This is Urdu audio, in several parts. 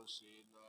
أنفسنا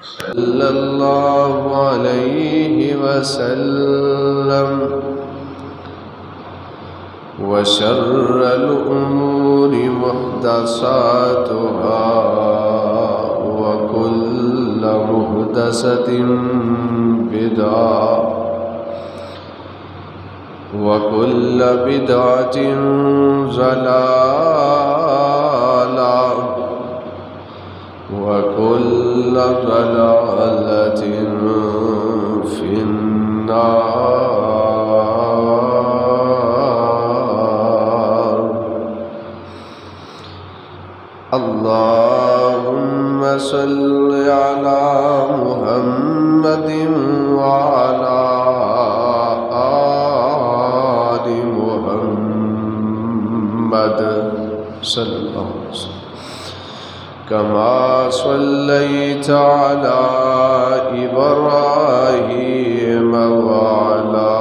صلى الله عليه وسلم وشر الأمور محدثاتها وكل محدثة بدعة وكل بدعة ضلالة وكل ضلالة في النار. اللهم صل على محمد وعلى آل محمد صلى الله عليه وسلم كما صليت على إبراهيم وعلى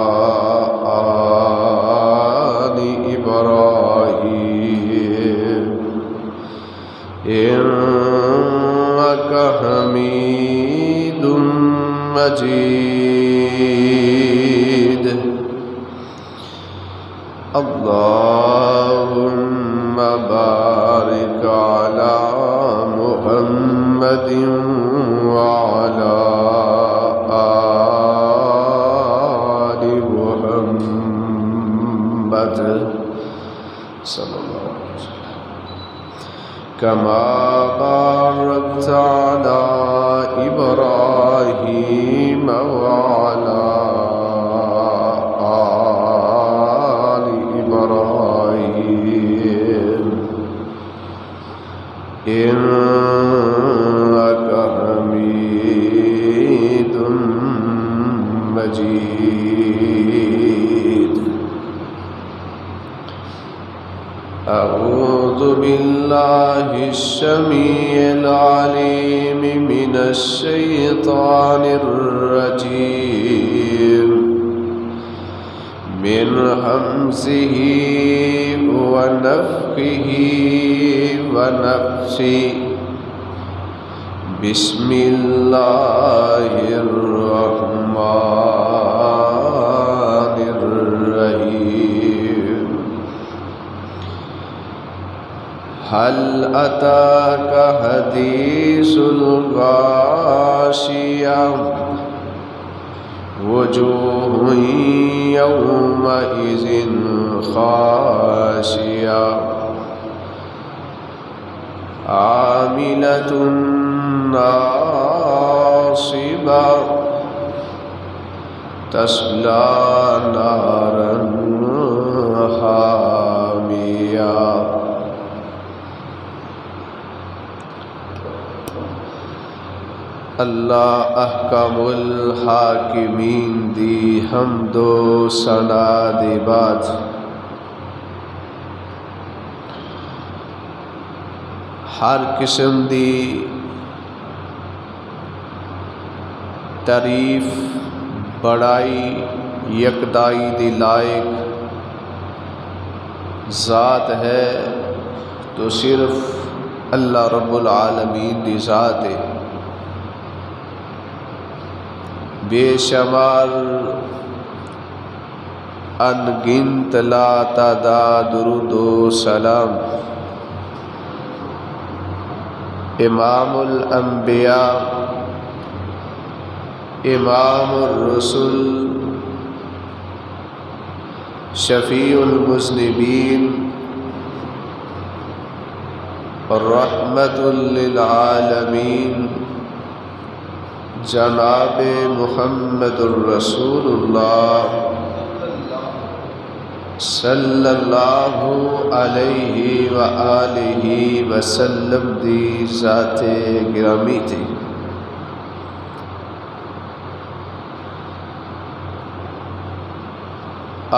آل إبراهيم إنك حميد مجيد. اللهم بارك على محمد وعلى آل محمد صلى الله عليه وسلم كما باركت على إبراهيم وعلى آل إبراهيم إنك حميد مجيد. أعوذ بالله السميع العليم من الشيطان الرجيم من همزه ونفخه ونفسه. بسم الله الرحمن الرحيم. هل أتاك حديث الغاشية وجوه يومئذ خاشية عاملة ناصبة تصلى نارا حامية. اللہ احکم الحاکمین دی حمد و ثنا دی بعد ہر قسم دی تعریف بڑائی یکدائی دی لائق ذات ہے تو صرف اللہ رب العالمین دی ذات ہے. بے شمار ان گنت لا تعداد درود و سلام امام الانبیاء امام الرسل شفیع المذنبین رحمت للعالمین جناب محمد الرسول اللہ صلی اللہ علیہ وآلہ وسلم دی ذات گرامی تھی.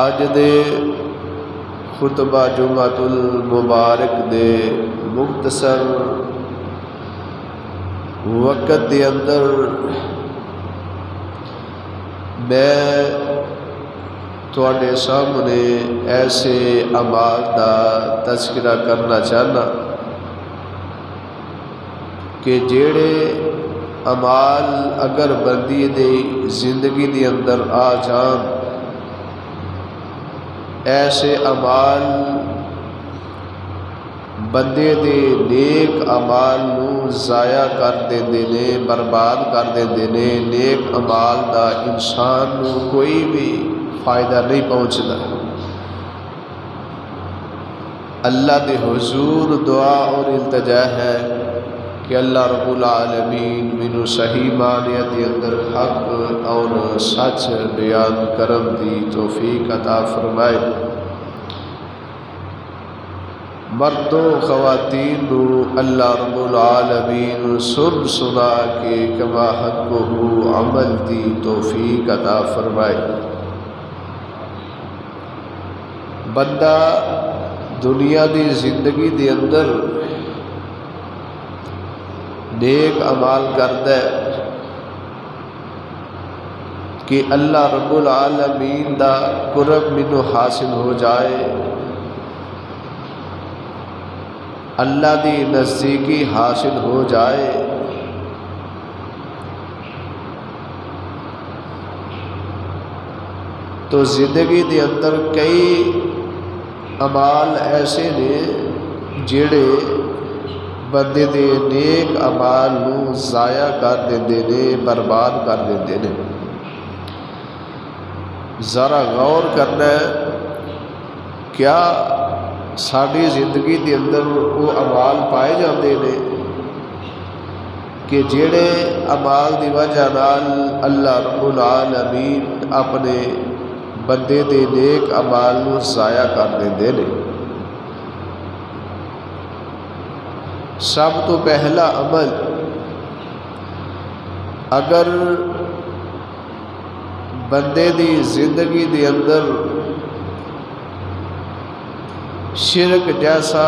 اج دے خطبہ جمعۃ المبارک دے مختصر وقت دے اندر میں تواڈے سامنے ایسے اعمال دا تذکرہ کرنا چاہنا کہ جڑے اعمال اگر بندی دی زندگی دے اندر آ جان ایسے اعمال بندے دے نیک اعمال نو ضائع کر دیندے نے برباد کر دیندے نے. نیک اعمال دا انسان نو کوئی بھی فائدہ نہیں پہنچدا. اللہ دے حضور دعا اور التجا ہے کہ اللہ رب العالمین مینو صحیح معنیت دے اندر حق اور سچ بیان کرن دی توفیق عطا فرمائے. مرد و خواتین نو اللہ رب العالمین سن سنا کے کما حقہ عمل دی توفیق عطا فرمائے. بندہ دنیا دی زندگی دے اندر نیک اعمال کردا ہے کہ اللہ رب العالمین دا قرب مینوں حاصل ہو جائے, اللہ دی نزدیکی حاصل ہو جائے. تو زندگی دے اندر کئی اعمال ایسے نے جڑے بندے دے نیک اعمال نو ضائع کر دیندے نے برباد کر دیندے نے. ذرا غور کرنا ہے کیا ساری زندگی دے اندر وہ اعمال پائے جاندے نے کہ جڑے اعمال دی وجہ نال اللہ رب العالمین اپنے بندے دے نیک اعمال نو ضائع کر دیندے نے. سب تو پہلا عمل اگر بندے دی زندگی دے اندر شرک جیسا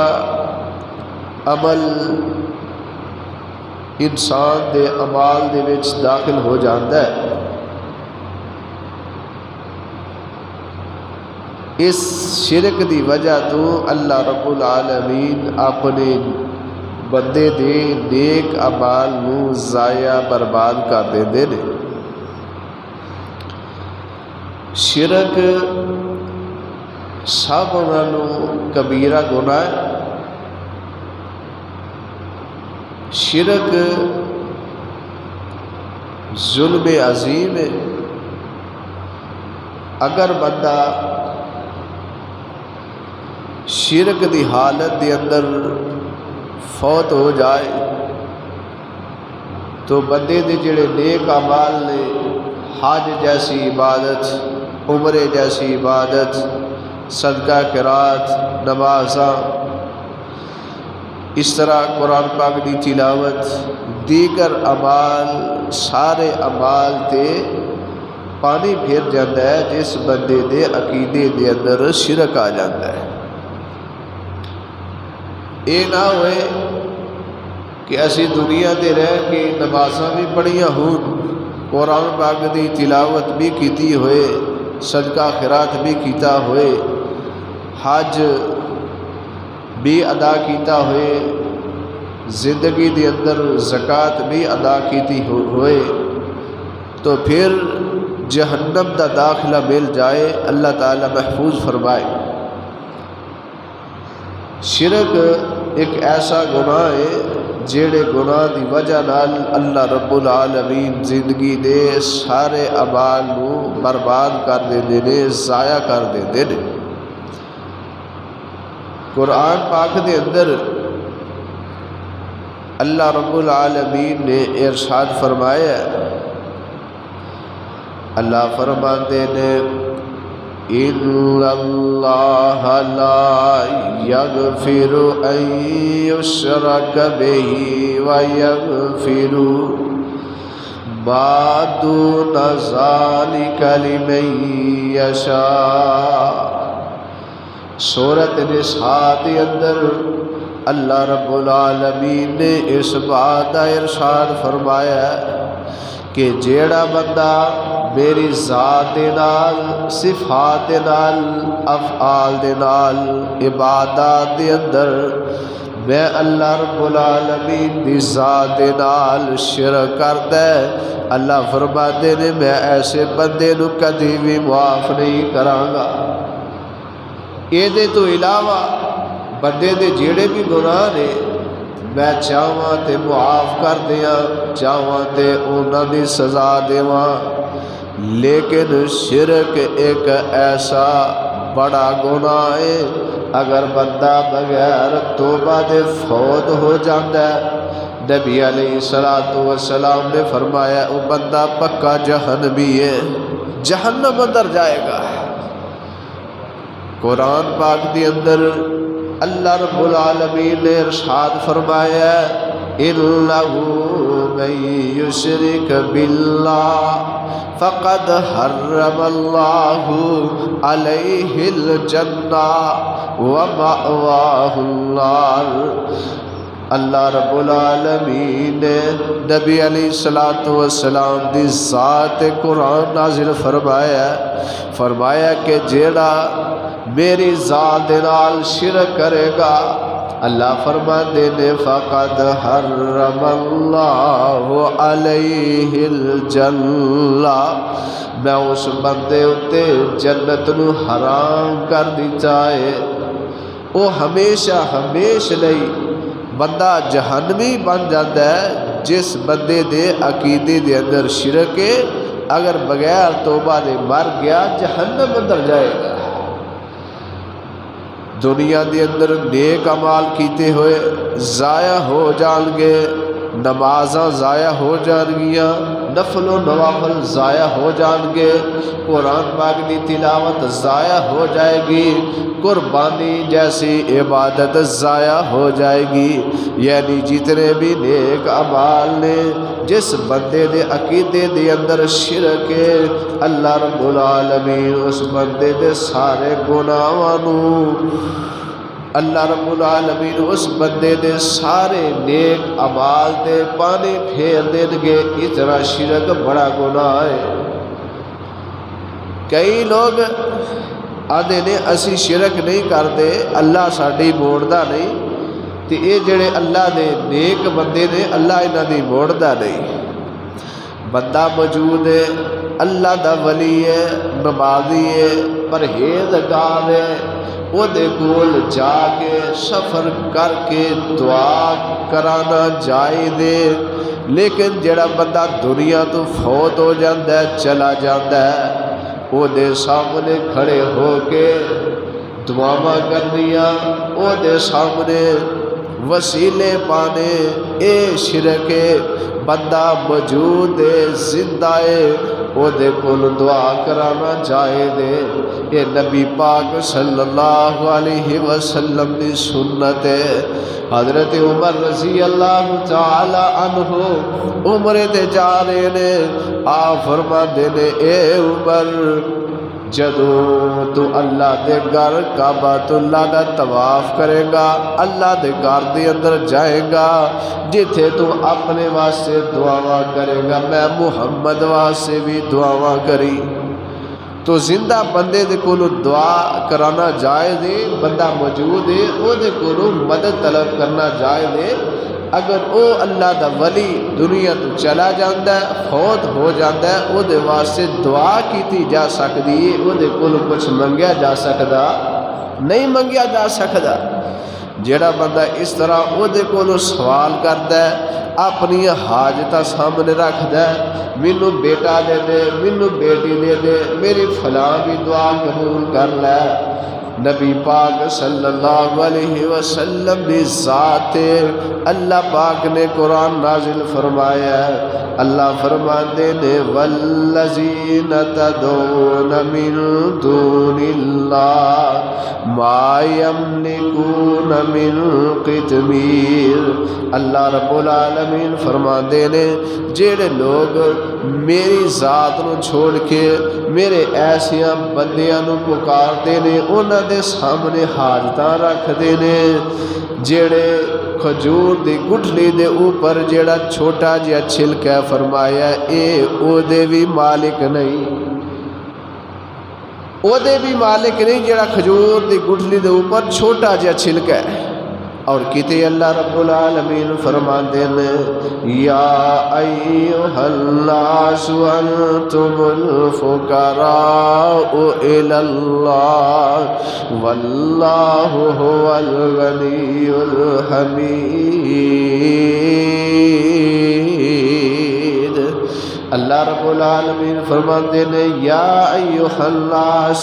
عمل انسان دے اعمال دے وچ داخل ہو جاندا ہے, اس شرک دی وجہ تو اللہ رب العالمین اپنے بندے دے نیک اعمال نو ضائع برباد کر دیندے نے. شرک سب نالوں کبیرہ گناہ ہے. شرک ظلم عظیم ہے. اگر بندہ شرک دی حالت دے اندر فوت ہو جائے تو بندے دے جڑے نیک اعمال نے, حج جیسی عبادت, عمرے جیسی عبادت, صدقہ خیرات, نمازاں, اس طرح قرآن پاک دی تلاوت, دیگر اعمال, سارے اعمال تے پانی پھر جاتا ہے جس بندے دے عقیدے دے اندر شرک آ جاتا ہے. یہ نہ ہوئے کہ اسی دنیا تے رہ کے نمازاں بھی پڑھیاں ہون، قرآن پاک دی تلاوت بھی کیتی ہوئے، صدقہ خیرات بھی کیتا ہوئے، حج بھی ادا کیتا ہوئے، زندگی دے اندر زکوٰۃ بھی ادا کیتی ہوئے، تو پھر جہنم دا داخلہ مل جائے، اللہ تعالی محفوظ فرمائے۔ شرک ایک ایسا گناہ ہے جیڑے گناہ دی وجہ نال اللہ رب العالمین زندگی دے سارے اعمال نو برباد کر دیندے نے، ضائع کر دیندے نے۔ قرآن پاک دے اندر اللہ رب العالمین نے ارشاد فرمایا، اللہ فرماتے نے ان اللہ لا یغفر ان یشرک بہ ویغفر ما دون ذلک لمن یشاء۔ سورۃ نساء کے اندر اللہ رب العالمین نے اس بات کا ارشاد فرمایا کہ جیڑا بندہ میری ذات دے نال، صفات دے نال، افعال دے نال، عبادات دے اندر میں اللہ رب العالمین دی ذات دے نال شرک کردا ہے، اللہ فرماتے نے میں ایسے بندے نو کدی بھی معاف نہیں کراں گا۔ یہ تو علاوہ بندے دے جیڑے بھی گناہ نے میں چاہواں تے معاف کر دیاں، چاہواں تے انہاں دی سزا دیواں، لیکن شرک ایک ایسا بڑا گناہ ہے اگر بندہ بغیر توبہ دے فوت ہو جاندا ہے، نبی علیہ السلام نے فرمایا وہ بندہ پکا جہنمی ہے، جہنم اندر جائے گا۔ قرآن پاک دی اندر اللہ رب العالمین نے ارشاد فرمایا اِنَّهُ مَن يُشْرِكْ بِاللَّهِ فَقَدْ حَرَّمَ اللَّهُ عَلَيْهِ الْجَنَّةَ وَمَأْوَاهُ النَّارُ۔ اللہ رب العالمین نے نبی علیہ السلام دی ذات قرآن نازل فرمایا کہ جیڑا میری ذات نال شرک کرے گا، اللہ فرماندے نے فقد حرم اللہ علیہ الجنہ، میں اس بندے اتے جنت نو حرام کر دیتا ہے۔ وہ ہمیشہ نہیں بندہ جہنمی بن جاتا ہے جس بندے دے عقیدے دے اندر شرک ہے، اگر بغیر توبہ دے مر گیا جہنم اندر جائے گا۔ دنیا دے اندر نیک اعمال کیتے ہوئے ضائع ہو جان گے، نمازاں ضائع ہو جان گیاں، نفل و نوافل ضائع ہو جان گے، قرآن پاک دی تلاوت ضائع ہو جائے گی، قربانی جیسی عبادت ضائع ہو جائے گی۔ یعنی جتنے بھی نیک اعمال نے جس بندے دے عقیدے دے اندر شرک ہے، اللہ رب العالمین اس بندے دے سارے گناہاں نو، اللہ رب العالمین اس بندے دے سارے نیک اعمال دے پانی پھیر دیں گے۔ اتنا شرک بڑا گناہ ہے۔ کئی لوگ آدھے نے اسی شرک نہیں کرتے، اللہ ساڈی موڑدا نہیں، تے یہ جڑے اللہ دے نیک بندے نے اللہ انہاں دی موڑدا نہیں۔ بندہ موجود ہے، اللہ دا ولی ہے، نمازی ہے، پرہیزگار ہے، وہ دے کول جا کے سفر کر کے دعا کرانا جائز ہے، لیکن جڑا بندہ دنیا تو فوت ہو جاندہ ہے، چلا جاندہ ہے، وہ دے سامنے کھڑے ہو کے دعاواں کرنیاں، وہ دے سامنے وسیلے پانے، اے شرک ہے۔ بندہ موجود ہے، زندہ ہے، وہ دے کول دعا کرانا جائز ہے۔ یہ نبی پاک صلی اللہ علیہ وسلم دی سنت ہے۔ حضرت عمر رضی اللہ تعالی عنہ عمرے تے جا رہے نے، آپ فرماندے نے اے عمر جدوں تو اللہ دے گھر کعبۃ اللہ دا طواف کرے گا، اللہ دے گھر دے اندر جائے گا، جتھے تو اپنے واسطے دعاواں کرے گا، میں محمد واسطے بھی دعاواں کری۔ تو زندہ بندے دے کولو دعا کرانا جائز ہے، بندہ موجود ہے او دے کولو مدد طلب کرنا جائز ہے۔ اگر او اللہ دا ولی دنیا تو چلا جاندہ ہے، فوت ہو جاندہ ہے، او دے واسطے دعا کیتی جا سکتی ہے، او دے کولو کچھ منگیا جا سکتا نہیں، منگیا جا سکتا۔ جیڑا بندہ اس طرح او دے کولو سوال کردا ہے، اپنی حاجتاں سامنے رکھدا ہے، مینوں بیٹا دے دے، مینوں بیٹی دے دے، میری فلاں بھی دعا قبول کر لے، نبی پاک صلی اللہ علیہ وسلم بھی ذات اللہ پاک نے قرآن نازل فرمایا ہے۔ اللہ فرماتے نے والذین تدعون من دون اللہ ما یملکون من قطمیر۔ اللہ رب العالمین فرماتے نے جڑے لوگ میری ذات نو چھوڑ کے میرے ایسیاں بندیاں نو پکارتے نے، انہاں دے سامنے حاجتاں رکھتے نے، جڑے کھجور دی گٹھلی دے اوپر جڑا چھوٹا جہا چھلکا فرمایا اے او دے بھی مالک نہیں، او دے بھی مالک نہیں جڑا کھجور دی گٹھلی دے اوپر چھوٹا جہا چھلکا ہے۔ اور کتے اللہ رب العالمین فرماتے ہیں یا ایھا الناس انتم الفقراء الی اللہ واللہ هو الغنی الحمید۔ اللہ رب العالمین فرماتے ہیں یا ایھا الناس،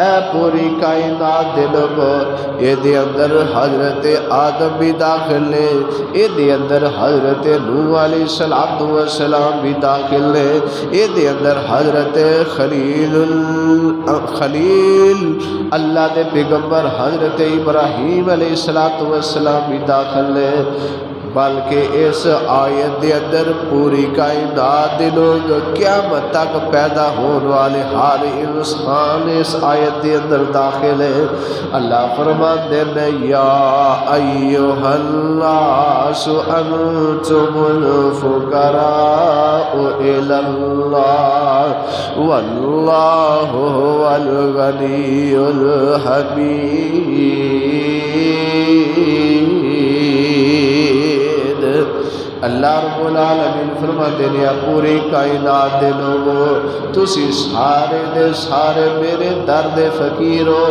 اے پوری کائنات دے لوگو، اے دے اندر حضرت آدم بھی داخل ہے، اے دے اندر حضرت نوح علیہ السلام بھی داخل ہے، اے دے اندر حضرت خلیل اللہ دے پیغمبر حضرت ابراہیم علیہ السلام بھی داخل ہے۔ بلکہ اس آیت دے اندر پوری کائنات دے لوگ قیامت تک پیدا ہونے والے ہر انسان اس آیت دے اندر داخل ہے۔ اللہ فرماتے ہیں یا ایھا الناس انتم الفقراء الی اللہ واللہ هو الغنی الحمید۔ اللہ رب العالمین فرماتے ہیں پوری کائنات دے لوگو، تسی سارے دے سارے میرے در دے فقیر ہو،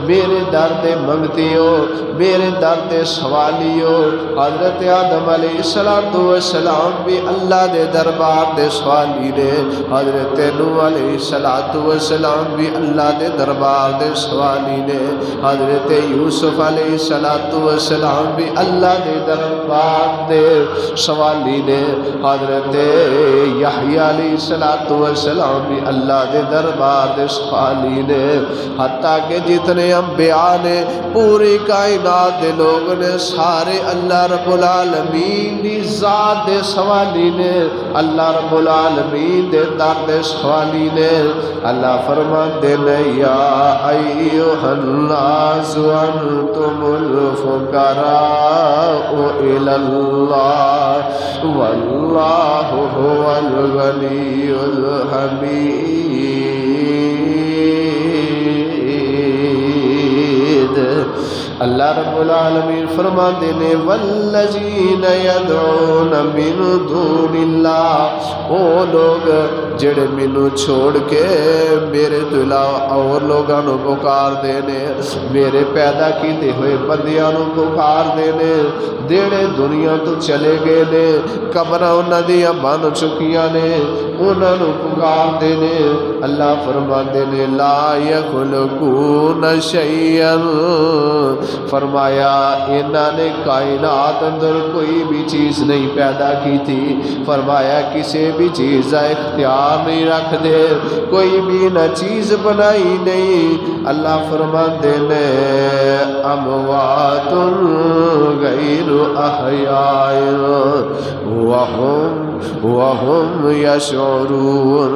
میرے در دے منگتی ہو، میرے در دے سوالی ہو۔ حضرت آدم علیہ السلام بھی اللہ دے دربار دے سوالی نے، حضرت نوح علیہ السلام بھی اللہ دے دربار دے سوالی نے، حضرت یوسف علیہ السلام بھی اللہ دے دربار دے سوالی نے، حضرت یحییٰ علیہ السلام بھی اللہ دے دربار دے سوالی نے، حتیٰ کہ جتنے انبیاء نے پوری کائنات دے لوگ نے سارے اللہ رب العالمین دی ذات دے سوالی نے، اللہ رب العالمین دے در دے سوالی نے۔ اللہ فرماتے ہیں یا ایھا الناس انتم الفقراء الی اللہ واللہ هو الغنی الحمید۔ اللہ رب العالمین فرماتے ہیں والذین یدعون من دون اللہ، او لوگ جڑے مینوں چھوڑ کے میرے تو علاوہ اور لوگاں نو پکار دینے، میرے پیدا کیتے ہوئے بندیاں نو پکار دینے، جڑے دنیا تو چلے گئے نے، قبراں انہاں دیاں بن چکیاں نے، انہاں نو پکار دینے۔ اللہ فرماتے نے لا یخلقون شیئا، فرمایا انہاں نے کائنات اندر کوئی بھی چیز نہیں پیدا کی تھی، فرمایا کسی بھی چیز کا اختیار نہیں رکھ دے، کوئی بھی نہ چیز بنائی نہیں۔ اللہ فرماتے نے اموات غیر احیاء وہم وهم یشعرون،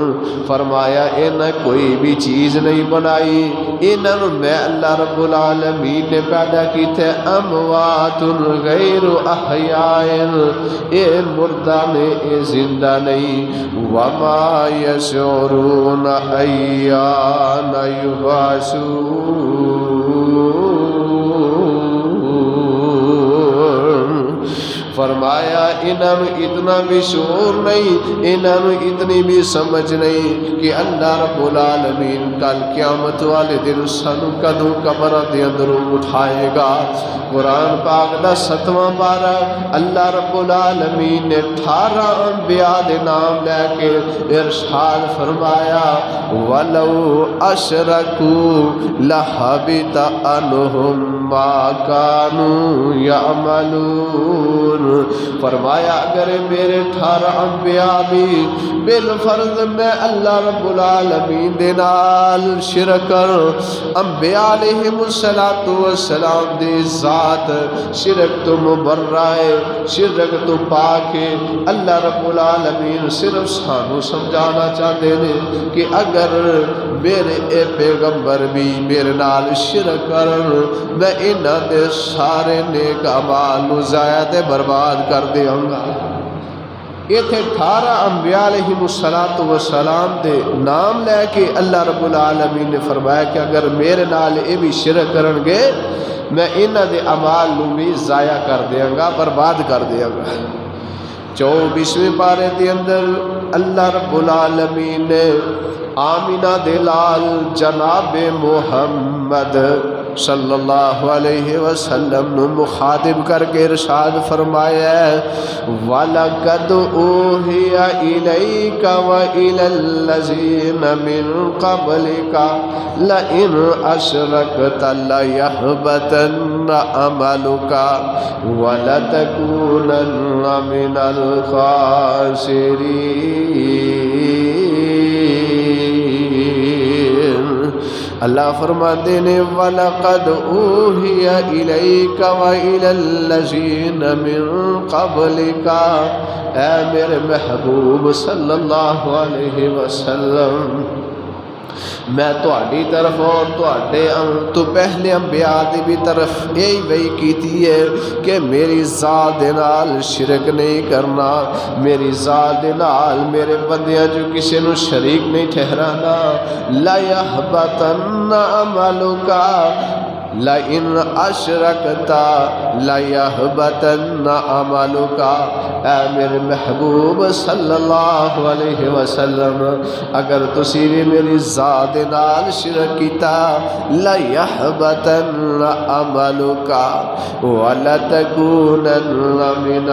فرمایا انہیں کوئی بھی چیز نہیں بنائی، انہوں میں اللہ رب العالمین نے پیدا کی تھے اموات غیر احیاء، اے مردہ نے اے زندہ نہیں، وما یشعرون ایان یبعثون، فرمایا انہوں اتنا بھی شعور نہیں، انہوں اتنی بھی سمجھ نہیں کہ اللہ رب العالمین کل قیامت والے دن سانو کدوں قبر دے اندر اٹھائے گا۔ قرآن پاک دا 7واں پارہ اللہ رب العالمین نے 18 انبیاء دے نام لے کے ارشاد فرمایا وَلَوْ أَشْرَكُوا لَحَبِطَ عَنْهُمْ مَا كَانُوا يَعْمَلُونَ، فرمایا اگر میرے 18 انبیاء بھی بالفرض میں اللہ رب العالمین دے نال شرک کر، انبیاء علیہم السلام دی ذات شرک تو مبرائے، شرک تو پاک ہے، اللہ رب العالمین صرف سانو سمجھانا چاہتے ہیں کہ اگر میرے اے پیغمبر بھی میرے نال شرک کرن میں انہاں دے سارے نیک اعمال ضائع تے برباد کر دیاں گا۔ یہ تھے 18 انبیاء علیہم السلام دے نام لے کے اللہ رب العالمین نے فرمایا کہ اگر میرے نال یہ بھی شرک کرن گے میں انہاں دے اعمال نو بھی ضائع کر دیاں گا، برباد کر دیاں گا۔ 24ویں پارے دے اندر اللہ رب العالمین نے آمینہ دے لال جناب محمد صلی اللہ علیہ وسلم نو مخاطب کر کے ارشاد فرمایا وَلَقَدْ أُوحِيَ إِلَيْكَ وَإِلَى الَّذِينَ مِن قَبْلِكَ لَئِنْ أَشْرَكْتَ لَيَحْبَطَنَّ عَمَلُكَ وَلَتَكُونَنَّ مِنَ الْخَاسِرِينَ۔ اللہ فرماتے ہیں وَلَقَدْ أُوحِيَ إِلَيْكَ وَإِلَى الَّذِينَ مِن قَبْلِكَ، اے میرے محبوب صلی اللہ علیہ وسلم میں تہاڈی طرف اور تہاڈے تو پہلے انبیاء دی بھی طرف یہی وحی کیتی ہے کہ میری ذات دے نال شرک نہیں کرنا، میری ذات دے نال میرے بندیاں جو کسی نو شریک نہیں ٹھہرانا۔ لا يحبطن عملك لئن اشرکتا لیحبطن عملک، اے میرے محبوب صلی اللہ علیہ وسلم اگر تسی بھی میری ذات نال شرک کیتا لیحبطن عملک ولتکونن من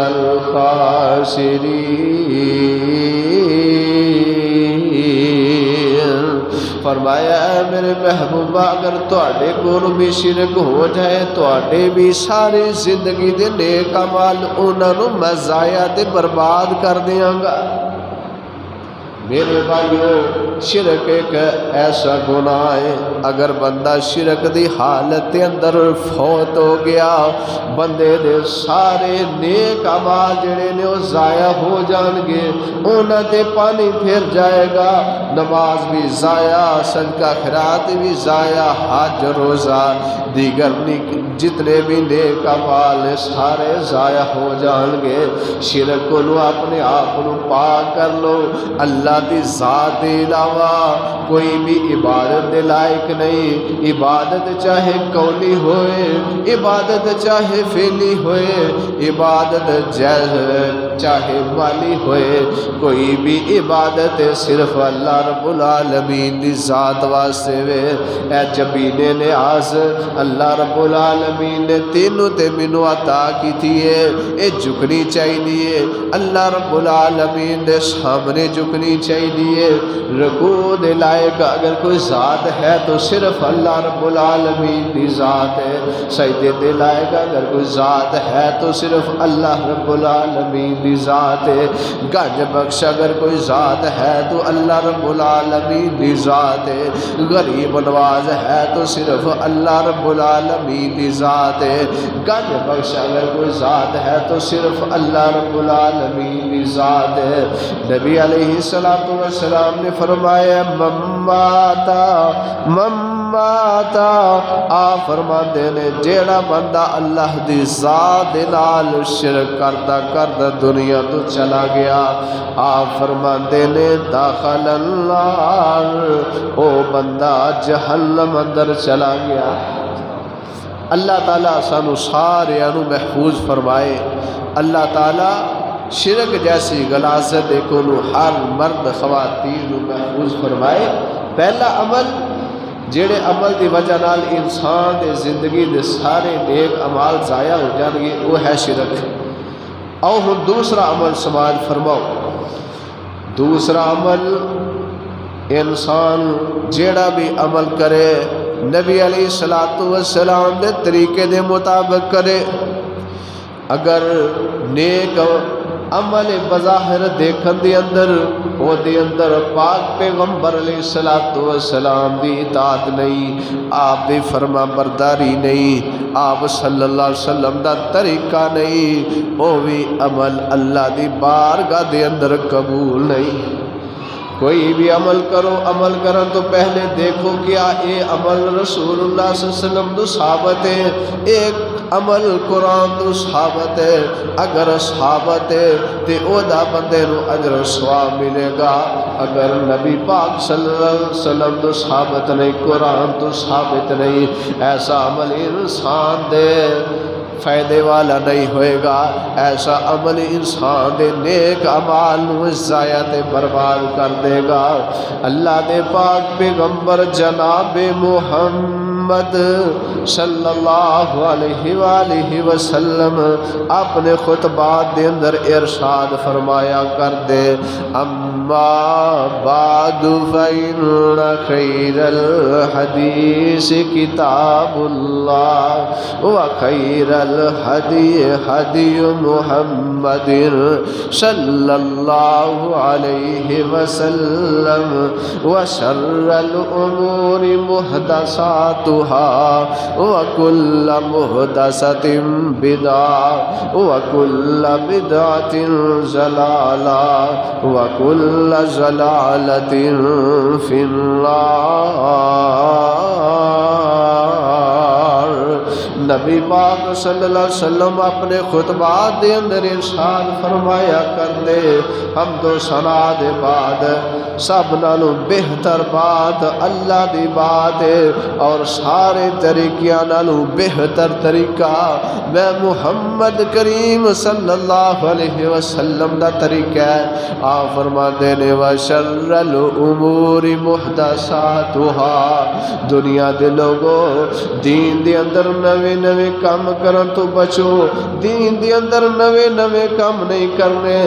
الخاسرین۔ فرمایا اے میرے محبوبہ اگر تواڈے کول بھی شرک ہو جائے تواڈے بھی ساری زندگی دے نیک اعمال انہاں نوں میں ضائع تے برباد کر دیاں گا۔ میرے بھائیو شرک ایک ایسا گناہ ہے اگر بندہ شرک دی حالت کے اندر فوت ہو گیا بندے دے سارے نیک اعمال جڑے نے وہ ضائع ہو جان گے، انہاں تے پانی پھر جائے گا، نماز بھی ضائع، صدقہ خیرات بھی ضائع، حج روزہ دیگر جتنے بھی نیک اعمال سارے ضائع ہو جان گے۔ شرک کو اپنے آپ کو پاک کر لو، اللہ دی ذات کے علاوہ کوئی بھی عبادت دے لائق نہیں، عبادت چاہے قولی ہوئے، عبادت چاہے فعلی ہوئے، عبادت چاہے مالی ہوئے، کوئی بھی عبادت صرف اللہ رب العالمین دی ذات واسطے وے۔ اے جبینے نیاز اللہ رب العالمین نے تینوں تے مینوں عطا کیتی ہے، اے جھکنی چاہیے اللہ رب العالمین دے سامنے جھکنی چاہیے۔ رکوع دے لائق اگر کوئی ذات ہے تو صرف اللہ رب العالمین دی ذات ہے، سجدے دے لائق اگر کوئی ذات ہے تو صرف اللہ رب العالمین دی دی ذات ہے، گنج بخش اگر کوئی ذات ہے تو اللہ رب العالمین دی ذات ہے، غریب نواز ہے تو صرف اللہ رب العالمین دی ذات ہے، گنج بخش اگر کوئی ذات ہے تو صرف اللہ رب العالمین دی ذات ہے۔ نبی علیہ السلام نے فرمایا مماتا آپ فرماتے نے جیڑا بندہ اللہ دی ذات نال شرک کردا دنیا تو چلا گیا، آپ فرماتے نے داخل النار، او بندہ جہنم اندر چلا گیا۔ اللہ تعالیٰ سانو سارے انو محفوظ فرمائے، اللہ تعالیٰ شرک جیسی غلاظت کو ہر مرد خواتین محفوظ فرمائے۔ پہلا عمل جیڑے عمل دی وجہ نال انسان دے زندگی دے سارے نیک عمال ضائع ہو جان گے وہ ہے شرک۔ او ہن دوسرا عمل سماج فرماؤ، دوسرا عمل انسان جیڑا بھی عمل کرے نبی علیہ السلام دے طریقے دے مطابق کرے، اگر نیک عمل بظاہر دیکھن دے اندر وہ دے اندر پاک پیغمبر علیہ السلام دی اطاعت نہیں، آپ دی فرما برداری نہیں، آپ صلی اللہ علیہ وسلم دا طریقہ نہیں، وہ بھی عمل اللہ دی بارگاہ دے اندر قبول نہیں۔ کوئی بھی عمل کرو، عمل کرن تو پہلے دیکھو کیا اے عمل رسول اللہ صلی اللہ علیہ وسلم تو ثابت ہے، ایک عمل قرآن تو ثابت ہے، اگر ثابت ہے تے او دا بندے نو اجر و ثواب ملے گا، اگر نبی پاک صلی اللہ علیہ وسلم تو ثابت نہیں، قرآن تو ثابت نہیں، ایسا عمل انسان دے فائدے والا نہیں ہوئے گا، ایسا عمل انسان دے نیک اعمال ضائع تے برباد کر دے گا۔ اللہ دے پاک پیغمبر جناب محمد صلی اللہ علیہ وآلہ وسلم اپنے خطبات دے اندر ارشاد فرمایا کر دے، اما بعد فإن خیر الحدیث کتاب اللہ وخیر الحدی حدی محمد صلی اللہ علیہ وسلم وشر الامور محدثاتها وكل محدثة بدعة وكل بدعة ضلالة وكل ضلالة في النار۔ نبی پاک صلی اللہ علیہ وسلم اپنے خطبات دے اندر ارشاد فرمایا کر دے، حمد و ثنا دے بعد سب نالوں بہتر بات اللہ دی بات ہے، اور سارے طریقیاں نالوں بہتر طریقہ میں محمد کریم صلی اللہ علیہ وسلم دا طریقہ ہے۔ آپ فرماتے نے وشر الامور محدثاتها، دنیا دے لوگوں دین دے اندر نوے نوے کام کرن تو بچو، دین دے اندر نوے نوے کام نہیں کرنے،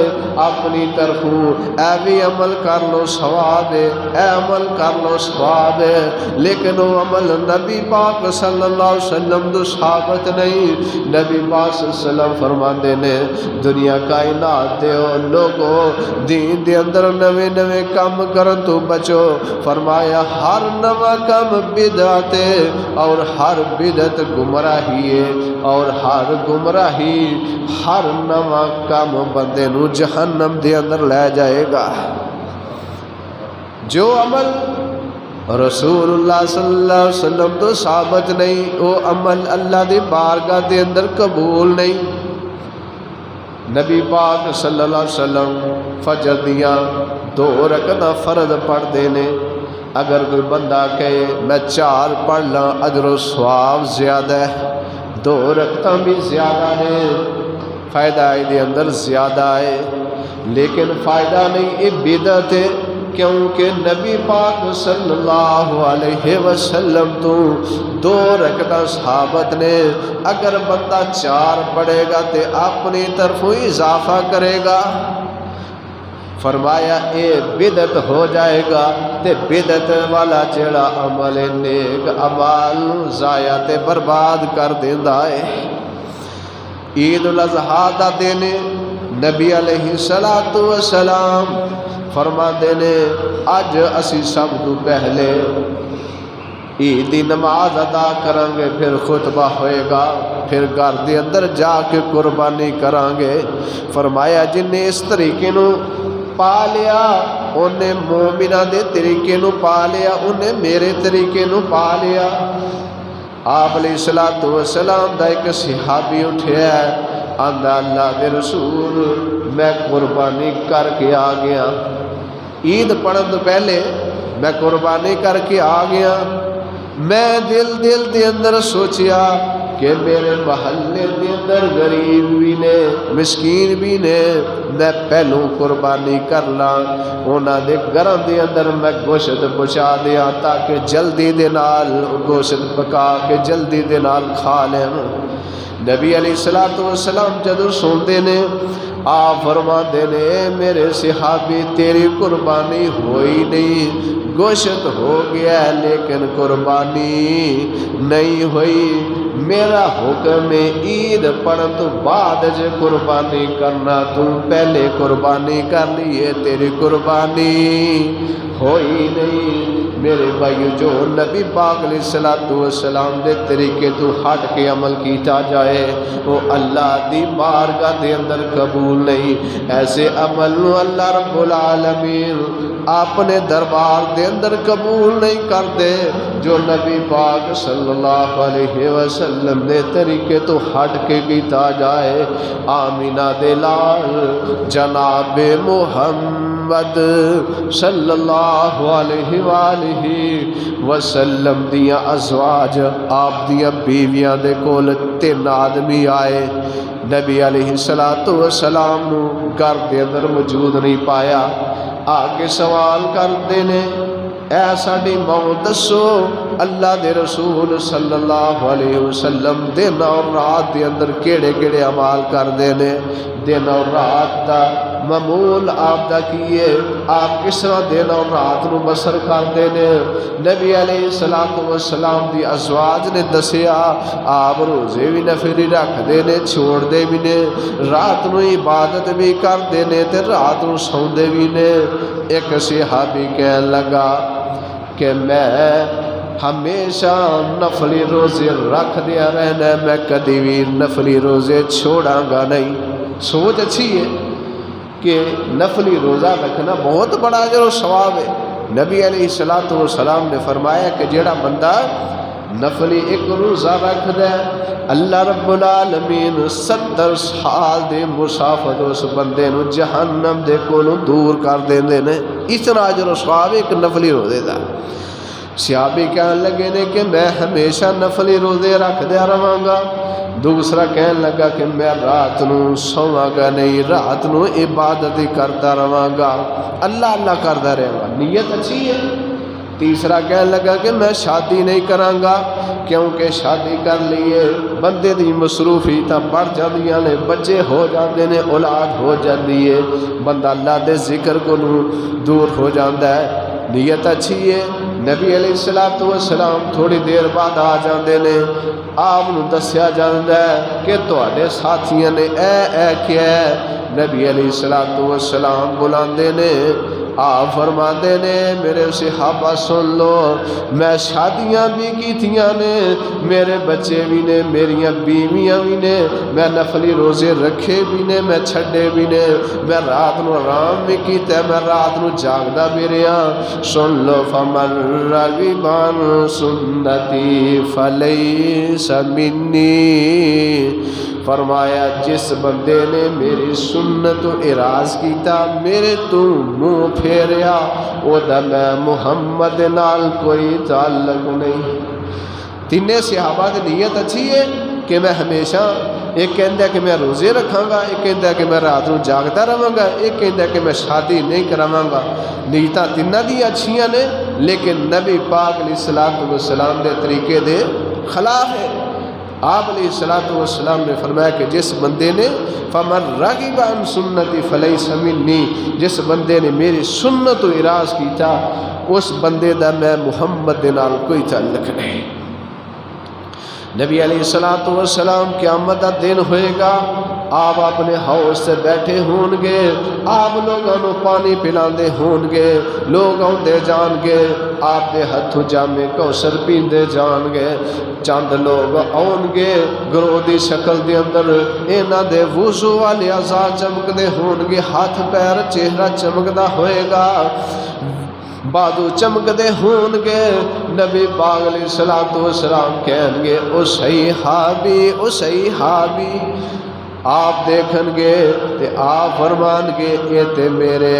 اپنی طرفوں اے بھی عمل کر لو ثواب ہے، اے عمل کر لو ثواب ہے، لیکن وہ عمل نبی پاک صلی اللہ علیہ وسلم تو ثابت نہیں۔ نبی پاک صلی اللہ علیہ وسلم فرماندے نے دنیا کائنات دے لوگوں دین دے اندر نوے نوے کام کرن تو بچو، فرمایا ہر نواں کام بدعت ہے، اور ہر بدعت گمراہی ہے، اور ہر گمراہی ہر نواں کام بندے نو جہنم دے اندر لے جائے گا۔ جو عمل رسول اللہ صلی اللہ علیہ وسلم تو ثابت نہیں، وہ عمل اللہ دی بارگاہ دے اندر قبول نہیں۔ نبی پاک صلی اللہ علیہ وسلم فجر دیاں 2 رکعت فرض پڑھ دینے، اگر کوئی بندہ کہے میں 4 پڑھ لاں اجر و ثواب زیادہ ہے، 2 رکعتاں بھی زیادہ ہے، فائدہ دے اندر زیادہ ہے، لیکن فائدہ نہیں، یہ بدعت ہے، کیونکہ نبی پاک صلی اللہ علیہ وسلم تو 2 رکعتاں ثابت نے، اگر بندہ 4 پڑھے گا تے اپنی طرف اضافہ کرے گا، فرمایا اے بدعت ہو جائے گا، تے بدعت والا جڑا عمل نیک عمال ضائع تے برباد کر دیندا ہے۔ عید الاضحیٰ دا دن نبی علیہ الصلوۃ والسلام فرماندے نے اج اسی سب تو پہلے عید دی نماز ادا کریں گے، پھر خطبہ ہوئے گا، پھر گھر دے اندر جا کے قربانی کریں گے۔ فرمایا جن نے اس طریقے نو پا لیا انہیں مومنہ دے طریقے نو پا لیا، انہیں میرے طریقے نو پا لیا۔ آپ علیہ الصلوۃ والسلام دا ایک صحابی اٹھیا ہے، آندا اللہ دے رسول میں قربانی کر کے آ گیا، عید پڑھن تو پہلے میں قربانی کر کے آ گیا۔ میں دل دے اندر سوچیا کہ میرے محلے دے اندر غریب بھی نے، مسکین بھی نے، میں پہلو قربانی کر لاں، انہاں دے گھراں دے اندر میں گوشت پہنچا دیاں تاکہ جلدی دے نال گوشت پکا کے جلدی دے نال کھا لیں۔ نبی علیہ الصلوۃ والسلام جدوں سوندے نے آپ فرماندے نے میرے صحابی تیری قربانی ہوئی نہیں، گوشت ہو گیا لیکن قربانی نہیں ہوئی۔ میرا حکم ہے عید پڑھن تو بعد جے قربانی کرنا، تو پہلے قربانی کر لیے، تیری قربانی ہوئی نہیں۔ میرے بھائیو جو نبی پاک علیہ الصلوۃ والسلام دے طریقے تو ہٹ کے عمل کیتا جائے وہ اللہ دی بارگاہ دے اندر قبول نہیں۔ ایسے عمل نو اللہ رب العالمین اپنے دربار دے اندر قبول نہیں کرتے جو نبی پاک صلی اللہ علیہ وسلم دے طریقے تو ہٹ کے کیتا جائے۔ آمینہ دے لال جناب محمد صلی اللہ علیہ وآلہ وسلم دیاں ازواج آپ دیاں بیویاں دے کول 3 آدمی آئے، نبی علیہ الصلوۃ والسلام نو گھر دے اندر موجود نہیں پایا، آگے سوال کرتے نے اے ساڈی ماں دسو اللہ دے رسول صلی اللہ علیہ وسلم دن اور رات دے اندر کیڑے کیڑے اعمال کردے نے، دن اور رات دا معمول آپ دا کیے، آپ کس طرح دن اور رات نو بسر کردے نے۔ نبی علیہ الصلوۃ والسلام دی ازواج نے دسیا آپ روزے بھی نفلی رکھ دے نے، چھوڑ دے بھی نے، رات نو عبادت بھی کردے نے تے رات نو سوندے بھی نے۔ ایک صحابی کہنے لگا کہ میں ہمیشہ نفلی روزے رکھ دیا رہنا ہے، میں کدی بھی نفلی روزے چھوڑاں گا نہیں۔ سوچ اچھی ہے کہ نفلی روزہ رکھنا بہت بڑا اجر و ثواب ہے۔ نبی علیہ الصلوۃ والسلام نے فرمایا کہ جیڑا بندہ نفلی ایک روزہ رکھ دے اللہ رب العالمین 70 سال دے مسافت اس بندے نو جہنم دے کولوں دور کر دیندے نے۔ اتنا اجر و ثواب ایک نفلی روزے دا۔ صحابی کہنے لگے نے کہ میں ہمیشہ نفلی روزے رکھ دیا رہاں گا۔ دوسرا کہنے لگا کہ میں رات نو سواں گا نہیں، رات نو عبادت ہی کرتا رہاں گا، اللہ اللہ کرتا رہاں گا، نیت اچھی ہے۔ تیسرا کہنے لگا کہ میں شادی نہیں کراں گا کیونکہ شادی کر لیے بندے دی مصروفیتاں بڑھ جاندیاں نے، بچے ہو جاندے نے، اولاد ہو جاندی ہے، بندہ اللہ دے ذکر کو دور ہو جاندا ہے۔ نیت اچھی ہے۔ نبی علیہ الصلوۃ والسلام تھوڑی دیر بعد آ جاندے نے، آپ نو دسیا جاندا ہے کہ تواڈے ساتھیاں نے اے کیا ہے۔ نبی علیہ الصلوۃ والسلام بلاندے نے، آپ فرماندے نے میرے صحابہ سن لو میں شادیاں بھی کیتیاں نے، میرے بچے بھی نے، میریاں بیویاں بھی نے، میں نفلی روزے رکھے بھی نے، میں چھڈے بھی نے، میں رات نو آرام بھی کیتا ہے، میں رات نو جاگدا بھی رہا۔ سن لو فمن رغب عن سنتی فلیس منی، فرمایا جس بندے نے میری سنت اعراض کیتا، میرے تو منہ پھیریا، او دا میں محمد نال کوئی تعلق نہیں۔ تینے صحابہ دی نیت اچھی ہے کہ میں ہمیشہ، ایک کہندا ہے کہ میں روزے رکھاں گا، ایک کہندا ہے کہ میں رات نو جاگتا رہاں گا، ایک کہندا ہے کہ میں شادی نہیں کراواں گا۔ نیتاں تیناں دی اچھیاں نے لیکن نبی پاک علیہ الصلوۃ والسلام دے طریقے دے خلاف ہے۔ آپ علیہ الصلوۃ والسلام نے فرمایا کہ جس بندے نے فمن رغب عن سنتی فلیس منی، جس بندے نے میری سنت و اعراض کیتا اس بندے دا میں محمد دے نال کوئی تعلق نہیں۔ نبی علیہ الصلوۃ والسلام قیامت کا دن ہوئے گا، آپ اپنے حوض سے بیٹھے ہون گے، آپ لوگوں کو پانی پلاندے ہون گے، لوگ آندے جان گے، آپ دے ہتھوں جامے کوثر پیندے جان گے، چند لوگ آن گے گروہ دی شکل دے اندر، انہاں دے وضو والے اعضاء چمکدے ہون گے، ہاتھ پیر چہرہ چمکدا ہوئے گا، بادو چمکدے ہون گے، نبی پاک علیہ الصلوۃ والسلام کہیں گے او صحابی او صحابی، آپ دیکھن گے تے آپ فرمان گے اے تے میرے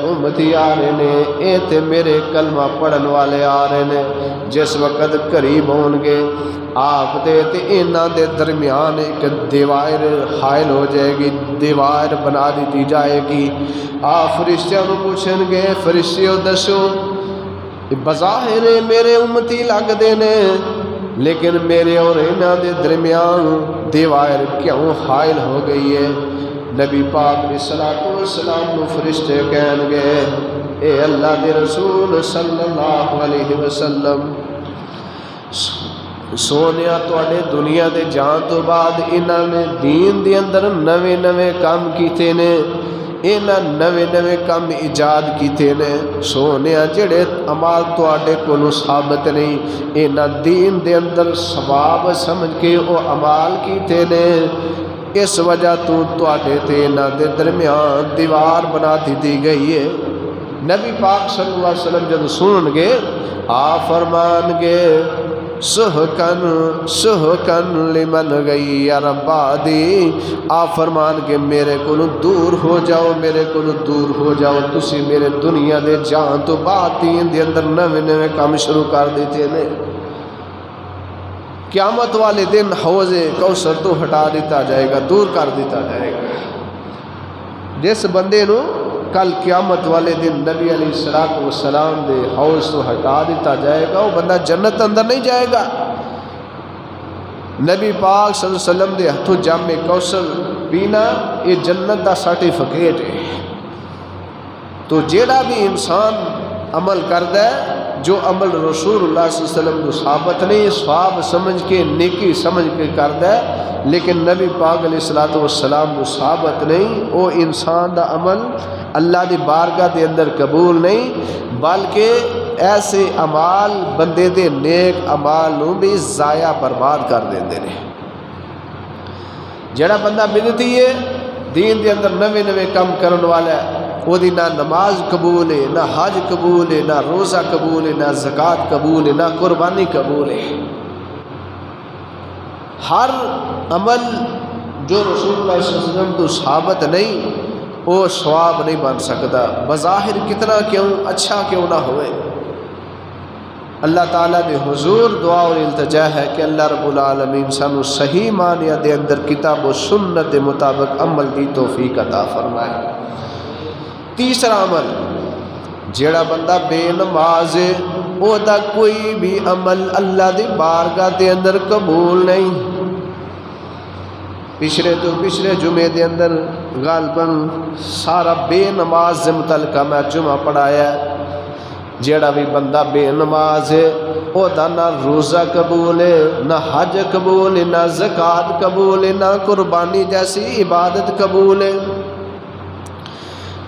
امتی آ رہے نے، اے تے میرے کلمہ پڑھن والے آ رہے نے۔ جس وقت قریب ہون گے آپ دے تے انہاں دے درمیان ایک دیوار حائل ہو جائے گی، دیوار بنا دی جائے گی۔ آپ فرشتیاں کو پوچھیں گے فرشتیوں دسو بظاہر میرے امتی لگ دے نے، لیکن میرے اور انہاں دے درمیان دیوار کیوں حائل ہو گئی ہے؟ نبی پاک علیہ الصلوۃ والسلام کو فرشتے کہیں گے اے اللہ دے رسول صلی اللہ علیہ وسلم، سونیا تواڈے دنیا دے جان تو بعد انہاں نے دین دے اندر نویں نویں کام کیتے نے، انہاں نویں نویں کام ایجاد کیتے نے، سونیا جڑے عمال تواڈے کولوں ثابت نہیں، انہاں دین دے اندر ثواب سمجھ کے او عمال کیتے نے، اس وجہ تو تواڈے تے انہاں دے درمیان دیوار بنا دی گئی ہے۔ نبی پاک صلی اللہ علیہ وسلم جب سنن گے آپ فرمان گے سحقن سحقن لمن غیر بعدی، آپ فرمان کے میرے کو دور ہو جاؤ، میرے کو دور ہو جاؤ، تسی میرے دنیا دے جان تو بعد دین دے اندر نویں نویں کام شروع کر دیتے نے۔ قیامت والے دن حوض کوثر تو ہٹا دیتا جائے گا، دور کر دیتا جائے گا۔ جس بندے نو کل قیامت والے دن نبی علیہ الصلوۃ والسلام دے حوض تو ہٹا دیتا جائے گا، وہ بندہ جنت اندر نہیں جائے گا۔ نبی پاک صلی اللہ علیہ وسلم دے ہتھوں جام کوثر پینا یہ جنت دا سرٹیفکیٹ ہے۔ تو جیڑا بھی انسان عمل کردا ہے، جو عمل رسول اللہ صلی اللہ علیہ وسلم کو ثابت نہیں، ثواب سمجھ کے نیکی سمجھ کے کردا ہے، لیکن نبی پاک علیہ الصلوۃ والسلام کو ثابت نہیں، وہ انسان دا عمل اللہ دی بارگاہ دے اندر قبول نہیں، بلکہ ایسے اعمال بندے دے نیک اعمال نو بھی ضائع برباد کر دیندے نے۔ جڑا بندہ بدعتی ہے، دین دے اندر نویں نویں کام کرن والا ہے، وہ دی نہ نماز قبول ہے، نہ حج قبول ہے، نہ روزہ قبول ہے، نہ زکوٰۃ قبول ہے، نہ قربانی قبول ہے۔ ہر عمل جو رسول اللہ صلی اللہ علیہ وسلم تو ثابت نہیں، وہ ثواب نہیں بن سکتا، بظاہر کتنا کیوں اچھا کیوں نہ ہوئے۔ اللہ تعالیٰ دے حضور دعا اور التجا ہے کہ اللہ رب العالمین سانو صحیح معنی دے اندر کتاب و سنت دے مطابق عمل دی توفیق عطا فرمائے۔ تیسرا عمل، جیڑا بندہ بے نماز ہے او دا کوئی بھی عمل اللہ دی بارگاہ دے اندر قبول نہیں۔ پچھلے جمعے دے اندر غالباً سارا بے نماز سے متعلقہ میں جمعہ پڑھایا ہے۔ جیڑا بھی بندہ بے نماز ہے او دا نہ روزہ قبول ہے، نہ حج قبول ہے، نہ زکوٰۃ قبول ہے، نہ قربانی جیسی عبادت قبول ہے۔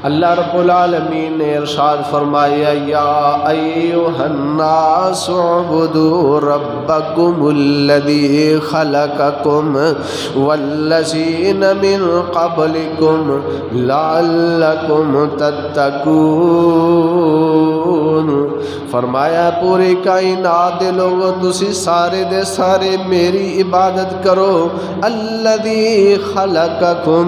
اللہ رب العالمین نے ارشاد فرمایا یا ایھا الناس اعبدوا ربکم الذی خلقکم والذین من قبلکم لعلکم تتقون۔ فرمایا پوری کائنات دے لوگو تسی سارے دے سارے میری عبادت کرو۔ الذی خلقکم،